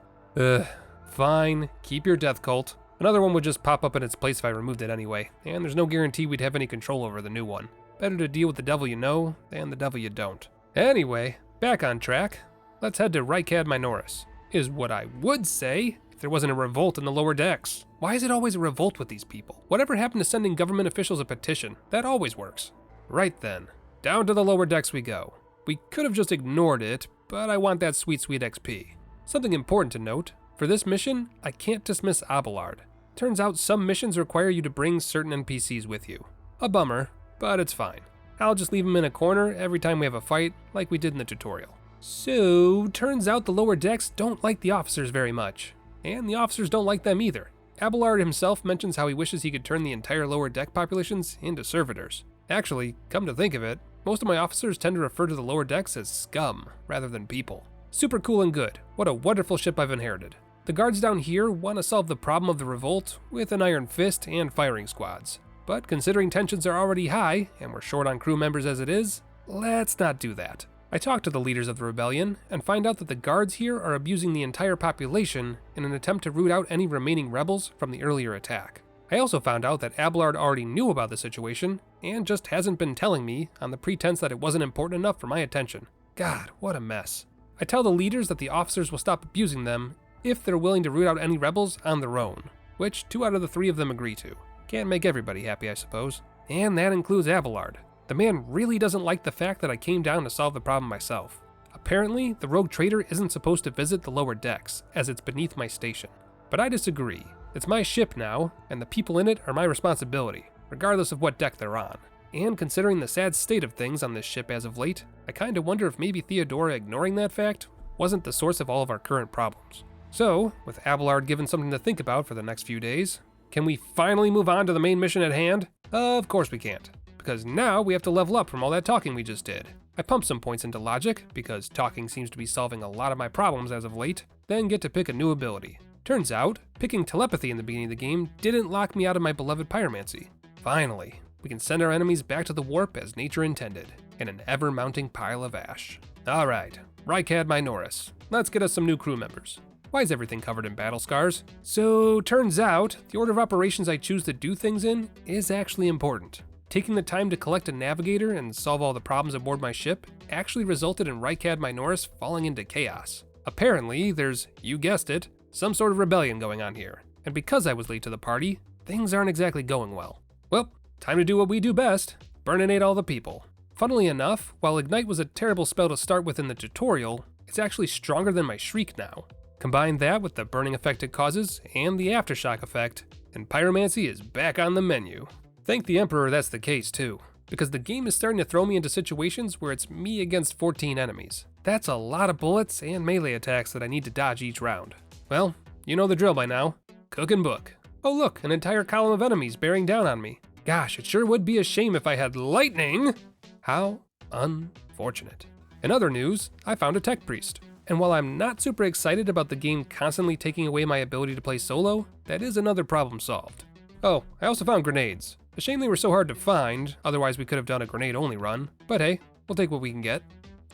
Fine, keep your death cult. Another one would just pop up in its place if I removed it anyway, and there's no guarantee we'd have any control over the new one. Better to deal with the devil you know than the devil you don't. Anyway, back on track. Let's head to Rykad Minoris, is what I would say if there wasn't a revolt in the lower decks. Why is it always a revolt with these people? Whatever happened to sending government officials a petition? That always works. Right then, down to the lower decks we go. We could have just ignored it, but I want that sweet, sweet XP. Something important to note, for this mission, I can't dismiss Abelard. Turns out some missions require you to bring certain NPCs with you. A bummer, but it's fine. I'll just leave them in a corner every time we have a fight, like we did in the tutorial. So, turns out the lower decks don't like the officers very much, and the officers don't like them either. Abelard himself mentions how he wishes he could turn the entire lower deck populations into servitors. Actually, come to think of it, most of my officers tend to refer to the lower decks as scum, rather than people. Super cool and good. What a wonderful ship I've inherited. The guards down here want to solve the problem of the revolt with an iron fist and firing squads. But considering tensions are already high, and we're short on crew members as it is, let's not do that. I talked to the leaders of the rebellion, and find out that the guards here are abusing the entire population in an attempt to root out any remaining rebels from the earlier attack. I also found out that Abelard already knew about the situation, and just hasn't been telling me on the pretense that it wasn't important enough for my attention. God, what a mess. I tell the leaders that the officers will stop abusing them if they're willing to root out any rebels on their own, which 2 out of the 3 of them agree to. Can't make everybody happy, I suppose. And that includes Abelard. The man really doesn't like the fact that I came down to solve the problem myself. Apparently, the rogue trader isn't supposed to visit the lower decks, as it's beneath my station. But I disagree. It's my ship now, and the people in it are my responsibility, regardless of what deck they're on. And considering the sad state of things on this ship as of late, I kinda wonder if maybe Theodora ignoring that fact wasn't the source of all of our current problems. So, with Abelard given something to think about for the next few days, can we finally move on to the main mission at hand? Of course we can't, because now we have to level up from all that talking we just did. I pumped some points into logic, because talking seems to be solving a lot of my problems as of late, then get to pick a new ability. Turns out, picking telepathy in the beginning of the game didn't lock me out of my beloved pyromancy. Finally, we can send our enemies back to the warp as nature intended, in an ever-mounting pile of ash. Alright, Rykad Minoris, let's get us some new crew members. Why is everything covered in battle scars? So, turns out, the order of operations I choose to do things in is actually important. Taking the time to collect a navigator and solve all the problems aboard my ship actually resulted in Rykad Minoris falling into chaos. Apparently, there's, you guessed it, some sort of rebellion going on here. And because I was late to the party, things aren't exactly going well. Well, time to do what we do best, burninate all the people. Funnily enough, while Ignite was a terrible spell to start with in the tutorial, it's actually stronger than my Shriek now. Combine that with the burning effect it causes, and the aftershock effect, and pyromancy is back on the menu. Thank the Emperor that's the case too, because the game is starting to throw me into situations where it's me against 14 enemies. That's a lot of bullets and melee attacks that I need to dodge each round. Well, you know the drill by now. Cook and book. Oh look, an entire column of enemies bearing down on me. Gosh, it sure would be a shame if I had lightning! How unfortunate. In other news, I found a tech priest. And while I'm not super excited about the game constantly taking away my ability to play solo, that is another problem solved. Oh, I also found grenades. A shame they were so hard to find, otherwise we could have done a grenade-only run, but hey, we'll take what we can get.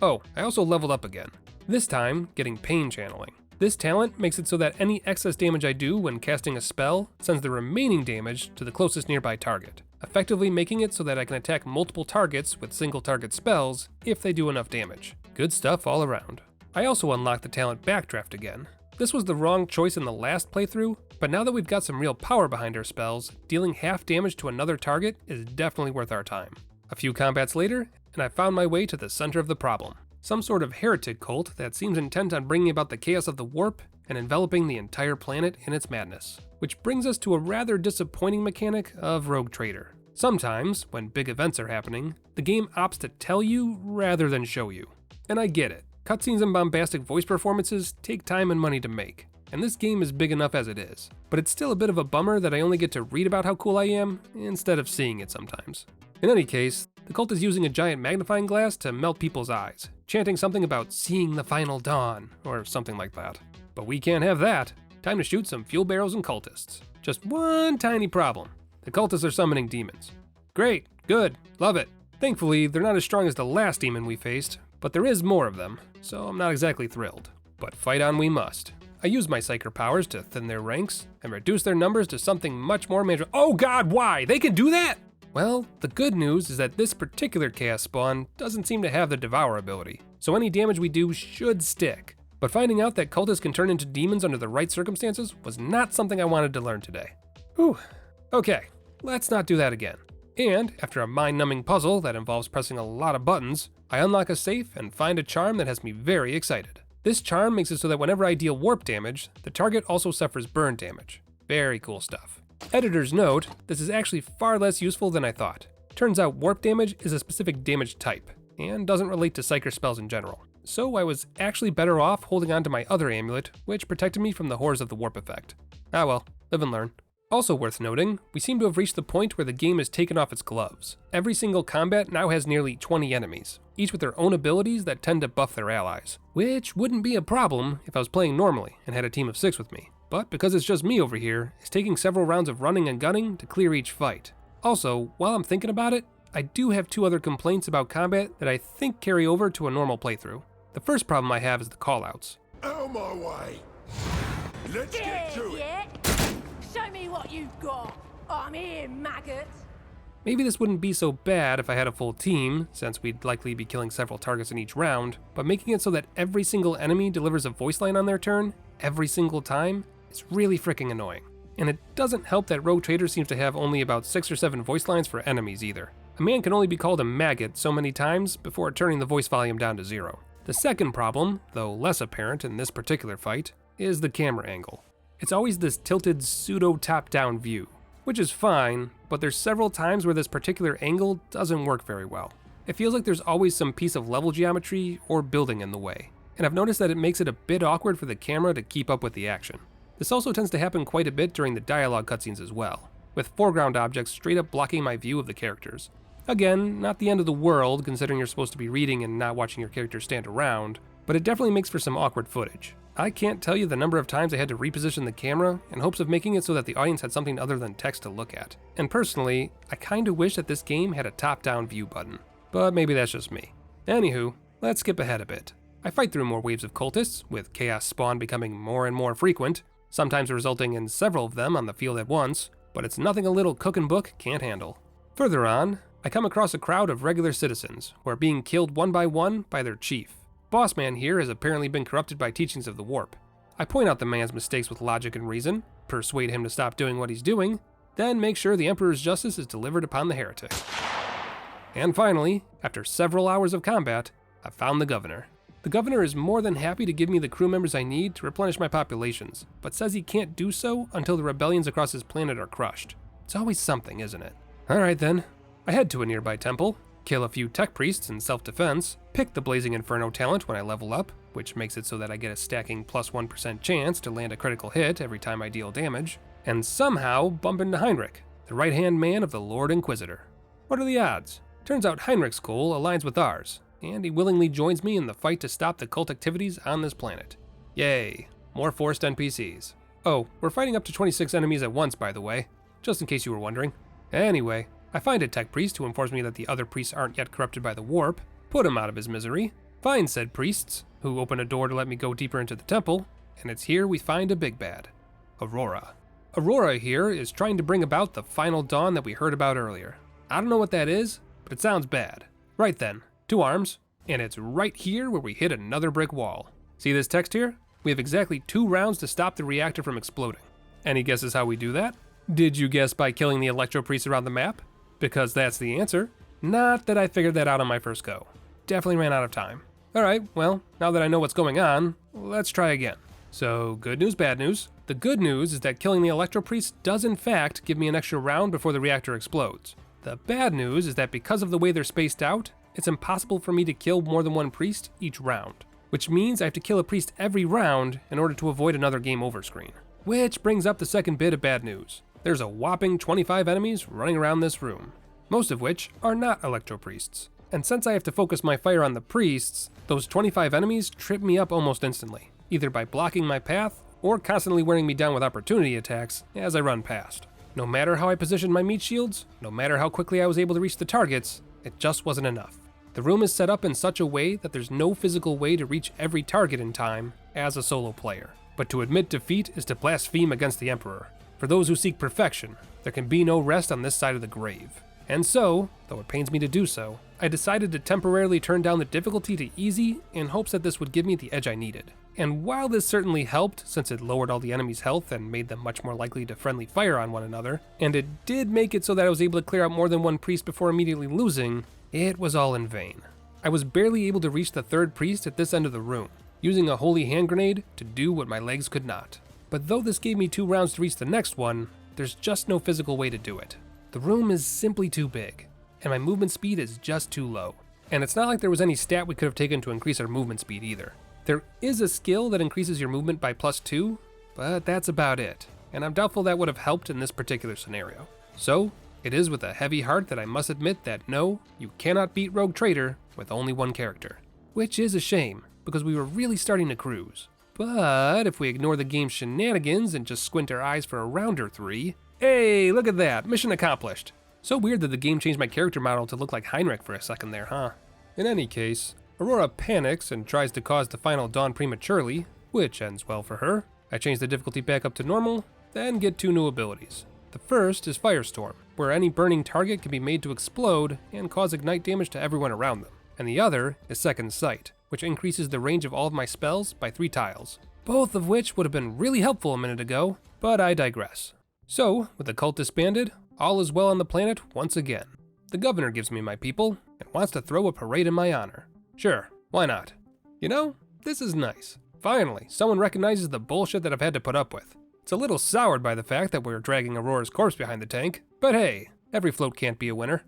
Oh, I also leveled up again. This time, getting pain channeling. This talent makes it so that any excess damage I do when casting a spell sends the remaining damage to the closest nearby target, effectively making it so that I can attack multiple targets with single target spells if they do enough damage. Good stuff all around. I also unlocked the talent Backdraft again. This was the wrong choice in the last playthrough, but now that we've got some real power behind our spells, dealing half damage to another target is definitely worth our time. A few combats later, and I found my way to the center of the problem. Some sort of heretic cult that seems intent on bringing about the chaos of the warp and enveloping the entire planet in its madness. Which brings us to a rather disappointing mechanic of Rogue Trader. Sometimes, when big events are happening, the game opts to tell you rather than show you. And I get it. Cutscenes and bombastic voice performances take time and money to make, and this game is big enough as it is. But it's still a bit of a bummer that I only get to read about how cool I am, instead of seeing it sometimes. In any case, the cult is using a giant magnifying glass to melt people's eyes, chanting something about seeing the final dawn, or something like that. But we can't have that. Time to shoot some fuel barrels and cultists. Just one tiny problem. The cultists are summoning demons. Great, good, love it. Thankfully, they're not as strong as the last demon we faced, but there is more of them, so I'm not exactly thrilled. But fight on we must. I use my Psyker powers to thin their ranks and reduce their numbers to something much more manageable. Oh god, why? They can do that? Well, the good news is that this particular Chaos Spawn doesn't seem to have the Devour ability, so any damage we do should stick. But finding out that cultists can turn into demons under the right circumstances was not something I wanted to learn today. Whew. Okay, let's not do that again. And after a mind-numbing puzzle that involves pressing a lot of buttons, I unlock a safe and find a charm that has me very excited. This charm makes it so that whenever I deal warp damage, the target also suffers burn damage. Very cool stuff. Editor's note, this is actually far less useful than I thought. Turns out warp damage is a specific damage type, and doesn't relate to Psyker spells in general. So I was actually better off holding on to my other amulet, which protected me from the horrors of the warp effect. Ah well, live and learn. Also worth noting, we seem to have reached the point where the game has taken off its gloves. Every single combat now has nearly 20 enemies, each with their own abilities that tend to buff their allies. Which wouldn't be a problem if I was playing normally and had a team of 6 with me. But because it's just me over here, it's taking several rounds of running and gunning to clear each fight. Also, while I'm thinking about it, I do have 2 other complaints about combat that I think carry over to a normal playthrough. The first problem I have is the callouts. Out my way! Let's get to it! Show me what you've got. I'm here, maggot. Maybe this wouldn't be so bad if I had a full team, since we'd likely be killing several targets in each round, but making it so that every single enemy delivers a voice line on their turn, every single time, is really freaking annoying. And it doesn't help that Rogue Trader seems to have only about 6 or 7 voice lines for enemies either. A man can only be called a maggot so many times before turning the voice volume down to 0. The second problem, though less apparent in this particular fight, is the camera angle. It's always this tilted pseudo top-down view, which is fine, but there's several times where this particular angle doesn't work very well. It feels like there's always some piece of level geometry or building in the way, and I've noticed that it makes it a bit awkward for the camera to keep up with the action. This also tends to happen quite a bit during the dialogue cutscenes as well, with foreground objects straight up blocking my view of the characters. Again, not the end of the world considering you're supposed to be reading and not watching your character stand around, but it definitely makes for some awkward footage. I can't tell you the number of times I had to reposition the camera in hopes of making it so that the audience had something other than text to look at. And personally, I kinda wish that this game had a top-down view button, but maybe that's just me. Anywho, let's skip ahead a bit. I fight through more waves of cultists, with Chaos Spawn becoming more and more frequent, sometimes resulting in several of them on the field at once, but it's nothing a little cooking book can't handle. Further on, I come across a crowd of regular citizens who are being killed one by their chief. Bossman here has apparently been corrupted by teachings of the warp. I point out the man's mistakes with logic and reason, persuade him to stop doing what he's doing, then make sure the Emperor's justice is delivered upon the heretic. And finally, after several hours of combat, I found the governor. The governor is more than happy to give me the crew members I need to replenish my populations, but says he can't do so until the rebellions across his planet are crushed. It's always something, isn't it? Alright then, I head to a nearby temple, kill a few tech priests in self-defense, pick the Blazing Inferno talent when I level up, which makes it so that I get a stacking plus 1% chance to land a critical hit every time I deal damage, and somehow bump into Heinrich, the right-hand man of the Lord Inquisitor. What are the odds? Turns out Heinrich's goal aligns with ours, and he willingly joins me in the fight to stop the cult activities on this planet. Yay, more forced NPCs. Oh, we're fighting up to 26 enemies at once, by the way, just in case you were wondering. Anyway, I find a tech priest who informs me that the other priests aren't yet corrupted by the warp, put him out of his misery, find said priests, who open a door to let me go deeper into the temple, and it's here we find a big bad, Aurora. Aurora here is trying to bring about the final dawn that we heard about earlier. I don't know what that is, but it sounds bad. Right then, 2 arms, and it's right here where we hit another brick wall. See this text here? We have exactly 2 rounds to stop the reactor from exploding. Any guesses how we do that? Did you guess by killing the electro priests around the map? Because that's the answer. Not that I figured that out on my first go. Definitely ran out of time. Alright, well, now that I know what's going on, let's try again. So, good news, bad news. The good news is that killing the electro priest does in fact give me an extra round before the reactor explodes. The bad news is that because of the way they're spaced out, it's impossible for me to kill more than 1 priest each round. which means I have to kill a priest every round in order to avoid another game over screen. Which brings up the second bit of bad news. There's a whopping 25 enemies running around this room, most of which are not electro priests. And since I have to focus my fire on the priests, those 25 enemies trip me up almost instantly, either by blocking my path or constantly wearing me down with opportunity attacks as I run past. No matter how I positioned my meat shields, no matter how quickly I was able to reach the targets, it just wasn't enough. The room is set up in such a way that there's no physical way to reach every target in time as a solo player. But to admit defeat is to blaspheme against the Emperor. For those who seek perfection, there can be no rest on this side of the grave. And so, though it pains me to do so, I decided to temporarily turn down the difficulty to easy in hopes that this would give me the edge I needed. And while this certainly helped, since it lowered all the enemies' health and made them much more likely to friendly fire on one another, and it did make it so that I was able to clear out more than one priest before immediately losing, it was all in vain. I was barely able to reach the third priest at this end of the room, using a holy hand grenade to do what my legs could not. But though this gave me 2 rounds to reach the next one, there's just no physical way to do it. The room is simply too big, and my movement speed is just too low. And it's not like there was any stat we could have taken to increase our movement speed either. There is a skill that increases your movement by +2, but that's about it, and I'm doubtful that would have helped in this particular scenario. So, it is with a heavy heart that I must admit that no, you cannot beat Rogue Trader with only one character. Which is a shame, because we were really starting to cruise. But if we ignore the game's shenanigans and just squint our eyes for a round or 3, hey, look at that, mission accomplished. So weird that the game changed my character model to look like Heinrich for a second there, huh? In any case, Aurora panics and tries to cause the final dawn prematurely, which ends well for her. I change the difficulty back up to normal, then get 2 new abilities. The first is Firestorm, where any burning target can be made to explode and cause ignite damage to everyone around them. And the other is Second Sight, which increases the range of all of my spells by 3 tiles. Both of which would have been really helpful a minute ago, but I digress. So, with the cult disbanded, all is well on the planet once again. The governor gives me my people and wants to throw a parade in my honor. Sure, why not? You know, this is nice. Finally, someone recognizes the bullshit that I've had to put up with. It's a little soured by the fact that we're dragging Aurora's corpse behind the tank, but hey, every float can't be a winner.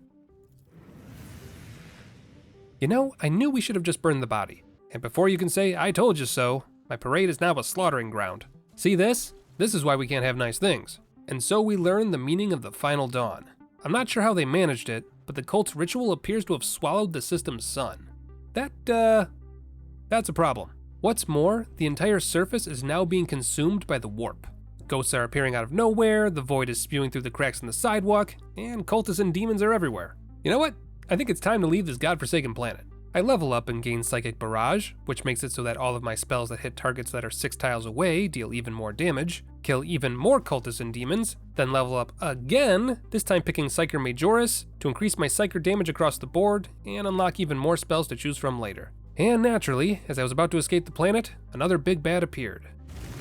You know, I knew we should have just burned the body. And before you can say, I told you so, my parade is now a slaughtering ground. See this? This is why we can't have nice things. And so we learn the meaning of the final dawn. I'm not sure how they managed it, but the cult's ritual appears to have swallowed the system's sun. That's a problem. What's more, the entire surface is now being consumed by the warp. Ghosts are appearing out of nowhere, the void is spewing through the cracks in the sidewalk, and cultists and demons are everywhere. You know what? I think it's time to leave this godforsaken planet. I level up and gain Psychic Barrage, which makes it so that all of my spells that hit targets that are 6 tiles away deal even more damage, kill even more cultists and demons, then level up again, this time picking Psyker Majoris to increase my Psyker damage across the board and unlock even more spells to choose from later. And naturally, as I was about to escape the planet, another big bad appeared.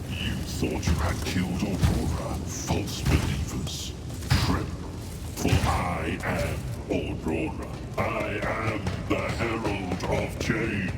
You thought you had killed Aurora, false believers. Trip, for I am Aurora. I am the herald of change.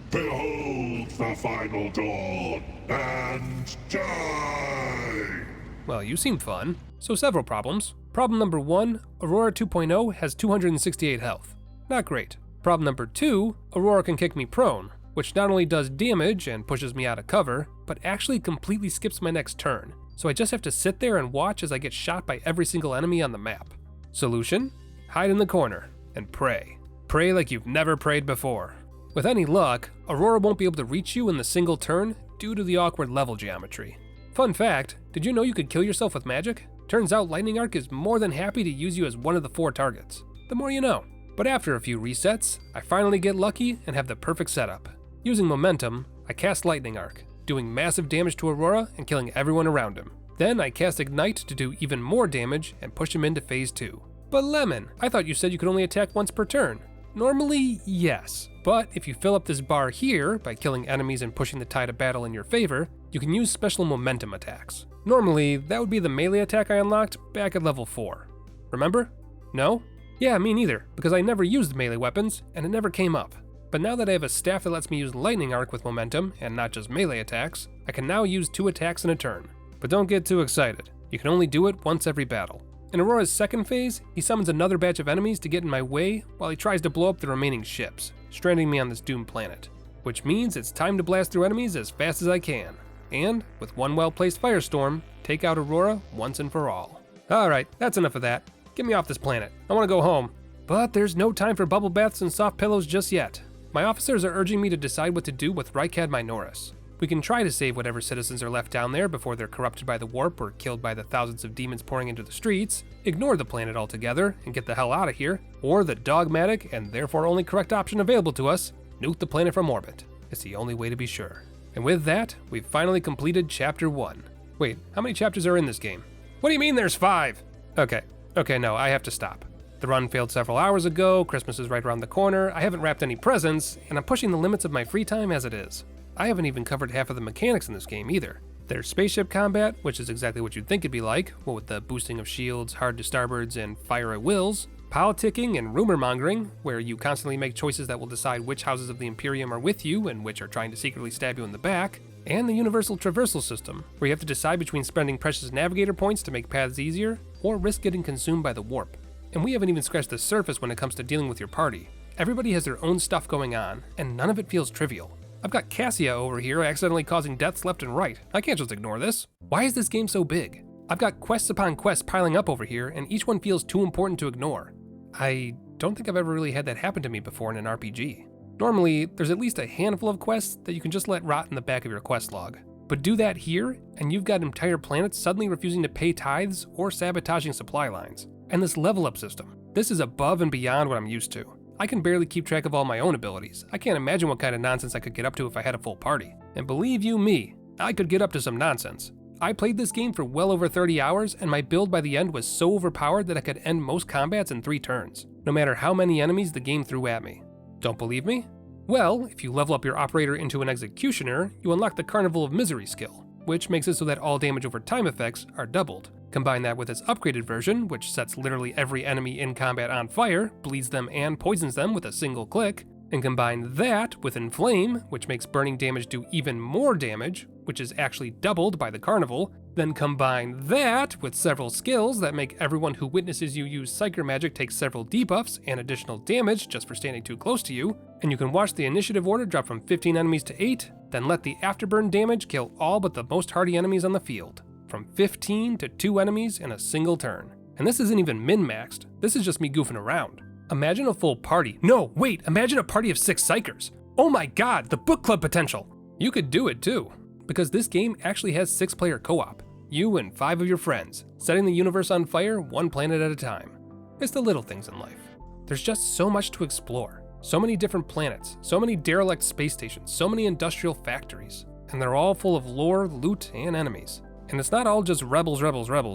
Behold the final dawn, and die! Well, you seem fun. So several problems. Problem number 1, Aurora 2.0 has 268 health. Not great. Problem number 2, Aurora can kick me prone, which not only does damage and pushes me out of cover, but actually completely skips my next turn. So I just have to sit there and watch as I get shot by every single enemy on the map. Solution? Hide in the corner and pray. Pray like you've never prayed before. With any luck, Aurora won't be able to reach you in the single turn due to the awkward level geometry. Fun fact, did you know you could kill yourself with magic? Turns out Lightning Arc is more than happy to use you as one of the 4 targets. The more you know. But after a few resets, I finally get lucky and have the perfect setup. Using momentum, I cast Lightning Arc, doing massive damage to Aurora and killing everyone around him. Then I cast Ignite to do even more damage and push him into phase 2. But Lemon, I thought you said you could only attack once per turn. Normally, yes, but if you fill up this bar here by killing enemies and pushing the tide of battle in your favor, you can use special momentum attacks. Normally, that would be the melee attack I unlocked back at level 4. Remember? No? Yeah, me neither, because I never used melee weapons, and it never came up. But now that I have a staff that lets me use Lightning Arc with momentum, and not just melee attacks, I can now use 2 attacks in a turn. But don't get too excited, you can only do it once every battle. In Aurora's second phase, he summons another batch of enemies to get in my way while he tries to blow up the remaining ships, stranding me on this doomed planet. which means it's time to blast through enemies as fast as I can. And, with one well-placed firestorm, take out Aurora once and for all. Alright, that's enough of that. Get me off this planet. I want to go home. But there's no time for bubble baths and soft pillows just yet. My officers are urging me to decide what to do with Rykad Minoris. We can try to save whatever citizens are left down there before they're corrupted by the warp or killed by the thousands of demons pouring into the streets, ignore the planet altogether and get the hell out of here, or the dogmatic and therefore only correct option available to us, nuke the planet from orbit. It's the only way to be sure. And with that, we've finally completed Chapter 1. Wait, how many chapters are in this game? What do you mean there's 5? Okay, no, I have to stop. The run failed several hours ago, Christmas is right around the corner, I haven't wrapped any presents, and I'm pushing the limits of my free time as it is. I haven't even covered half of the mechanics in this game either. There's spaceship combat, which is exactly what you'd think it'd be like, what with the boosting of shields, hard to starboards, and fire at wills. Politicking and rumor mongering, where you constantly make choices that will decide which houses of the Imperium are with you and which are trying to secretly stab you in the back. And the universal traversal system, where you have to decide between spending precious navigator points to make paths easier, or risk getting consumed by the warp. And we haven't even scratched the surface when it comes to dealing with your party. Everybody has their own stuff going on, and none of it feels trivial. I've got Cassia over here accidentally causing deaths left and right. I can't just ignore this. Why is this game so big? I've got quests upon quests piling up over here, and each one feels too important to ignore. I don't think I've ever really had that happen to me before in an RPG. Normally, there's at least a handful of quests that you can just let rot in the back of your quest log. But do that here, and you've got entire planets suddenly refusing to pay tithes or sabotaging supply lines. And this level up system. This is above and beyond what I'm used to. I can barely keep track of all my own abilities. I can't imagine what kind of nonsense I could get up to if I had a full party. And believe you me, I could get up to some nonsense. I played this game for well over 30 hours, and my build by the end was so overpowered that I could end most combats in 3 turns, no matter how many enemies the game threw at me. Don't believe me? Well, if you level up your operator into an executioner, you unlock the Carnival of Misery skill, which makes it so that all damage over time effects are doubled. Combine that with its upgraded version, which sets literally every enemy in combat on fire, bleeds them and poisons them with a single click, and combine that with Inflame, which makes burning damage do even more damage, which is actually doubled by the Carnival, then combine that with several skills that make everyone who witnesses you use Psyker Magic take several debuffs and additional damage just for standing too close to you, and you can watch the initiative order drop from 15 enemies to 8, then let the afterburn damage kill all but the most hardy enemies on the field. From 15 to 2 enemies in a single turn. And this isn't even min-maxed, this is just me goofing around. Imagine a full party. No, wait, imagine a party of 6 Psykers. Oh my god, the book club potential. You could do it too, because this game actually has 6-player co-op. You and 5 of your friends, setting the universe on fire 1 planet at a time. It's the little things in life. There's just so much to explore. So many different planets, so many derelict space stations, so many industrial factories. And they're all full of lore, loot, and enemies. And it's not all just rebels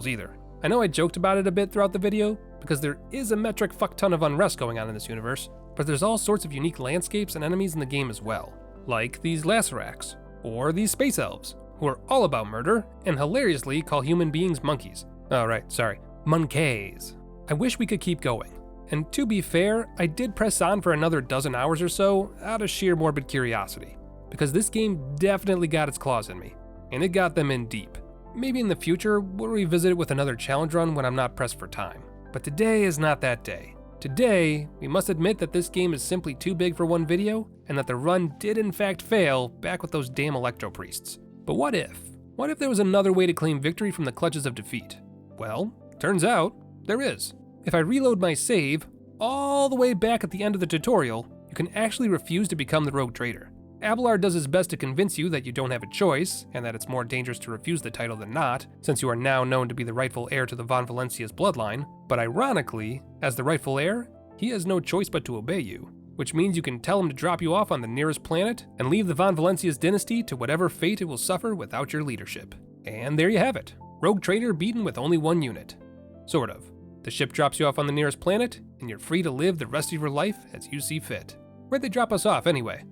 either. I know I joked about it a bit throughout the video, because there is a metric fuck ton of unrest going on in this universe, but there's all sorts of unique landscapes and enemies in the game as well. Like these Laceraks, or these Space Elves, who are all about murder, and hilariously call human beings monkeys. Oh right, sorry, monkeys. I wish we could keep going. And to be fair, I did press on for another dozen hours or so, out of sheer morbid curiosity. Because this game definitely got its claws in me, and it got them in deep. Maybe in the future, we'll revisit it with another challenge run when I'm not pressed for time. But today is not that day. Today, we must admit that this game is simply too big for one video, and that the run did in fact fail back with those damn Electro Priests. But what if? What if there was another way to claim victory from the clutches of defeat? Well, turns out, there is. If I reload my save, all the way back at the end of the tutorial, you can actually refuse to become the Rogue Trader. Abelard does his best to convince you that you don't have a choice, and that it's more dangerous to refuse the title than not, since you are now known to be the rightful heir to the Von Valencia's bloodline, but ironically, as the rightful heir, he has no choice but to obey you, which means you can tell him to drop you off on the nearest planet, and leave the Von Valencia's dynasty to whatever fate it will suffer without your leadership. And there you have it, Rogue Trader beaten with only 1 unit. Sort of. The ship drops you off on the nearest planet, and you're free to live the rest of your life as you see fit. Where'd they drop us off anyway?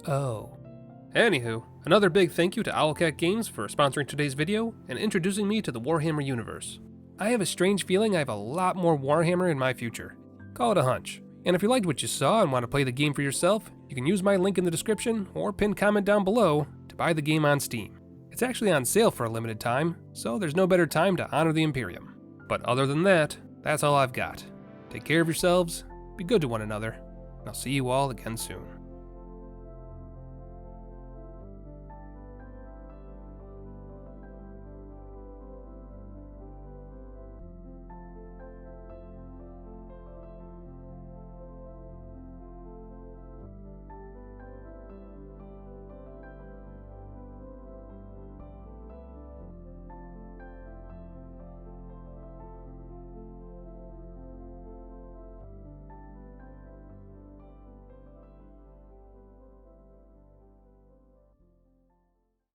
Oh. Anywho, another big thank you to Owlcat Games for sponsoring today's video and introducing me to the Warhammer universe. I have a strange feeling I have a lot more Warhammer in my future. Call it a hunch. And if you liked what you saw and want to play the game for yourself, you can use my link in the description or pinned comment down below to buy the game on Steam. It's actually on sale for a limited time, so there's no better time to honor the Imperium. But other than that, that's all I've got. Take care of yourselves, be good to one another, and I'll see you all again soon.